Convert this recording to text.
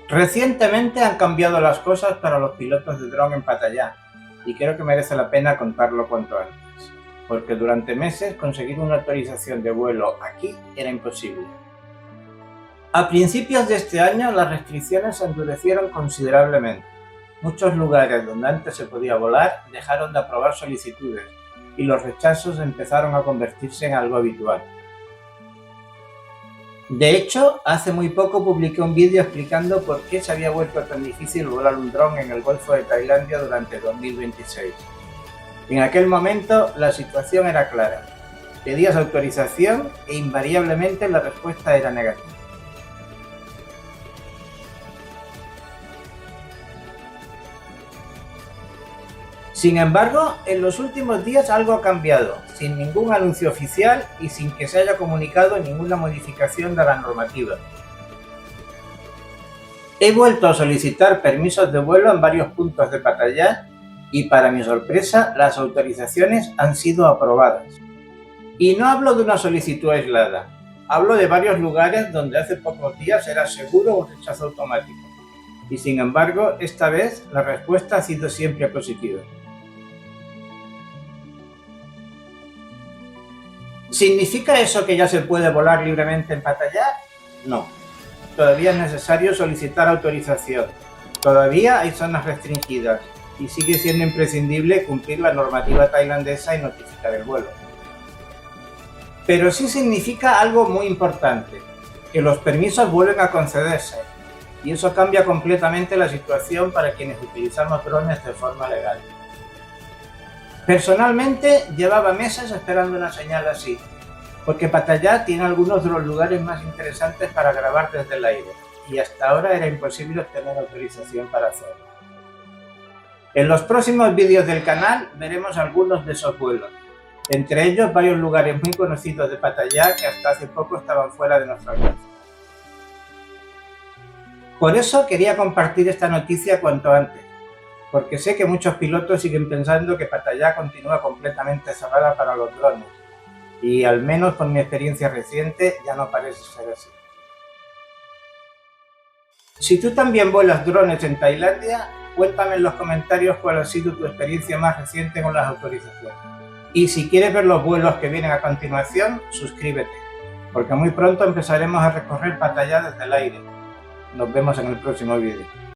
Recientemente han cambiado las cosas para los pilotos de dron en Pattaya y creo que merece la pena contarlo cuanto antes, porque durante meses conseguir una autorización de vuelo aquí era imposible. A principios de este año las restricciones se endurecieron considerablemente. Muchos lugares donde antes se podía volar dejaron de aprobar solicitudes y los rechazos empezaron a convertirse en algo habitual. De hecho, hace muy poco publiqué un vídeo explicando por qué se había vuelto tan difícil volar un dron en el Golfo de Tailandia durante 2026. En aquel momento la situación era clara. Pedías autorización e invariablemente la respuesta era negativa. Sin embargo, en los últimos días algo ha cambiado, sin ningún anuncio oficial y sin que se haya comunicado ninguna modificación de la normativa. He vuelto a solicitar permisos de vuelo en varios puntos de Pattaya y, para mi sorpresa, las autorizaciones han sido aprobadas. Y no hablo de una solicitud aislada, hablo de varios lugares donde hace pocos días era seguro un rechazo automático. Y sin embargo, esta vez la respuesta ha sido siempre positiva. ¿Significa eso que ya se puede volar libremente en Pattaya? No. Todavía es necesario solicitar autorización. Todavía hay zonas restringidas y sigue siendo imprescindible cumplir la normativa tailandesa y notificar el vuelo. Pero sí significa algo muy importante, que los permisos vuelven a concederse, y eso cambia completamente la situación para quienes utilizamos drones de forma legal. Personalmente, llevaba meses esperando una señal así, porque Pattaya tiene algunos de los lugares más interesantes para grabar desde el aire, y hasta ahora era imposible obtener autorización para hacerlo. En los próximos vídeos del canal veremos algunos de esos vuelos, entre ellos varios lugares muy conocidos de Pattaya que hasta hace poco estaban fuera de nuestro alcance. Por eso quería compartir esta noticia cuanto antes, porque sé que muchos pilotos siguen pensando que Pattaya continúa completamente cerrada para los drones, y al menos con mi experiencia reciente ya no parece ser así. Si tú también vuelas drones en Tailandia, cuéntame en los comentarios cuál ha sido tu experiencia más reciente con las autorizaciones. Y si quieres ver los vuelos que vienen a continuación, suscríbete, porque muy pronto empezaremos a recorrer Pattaya desde el aire. Nos vemos en el próximo vídeo.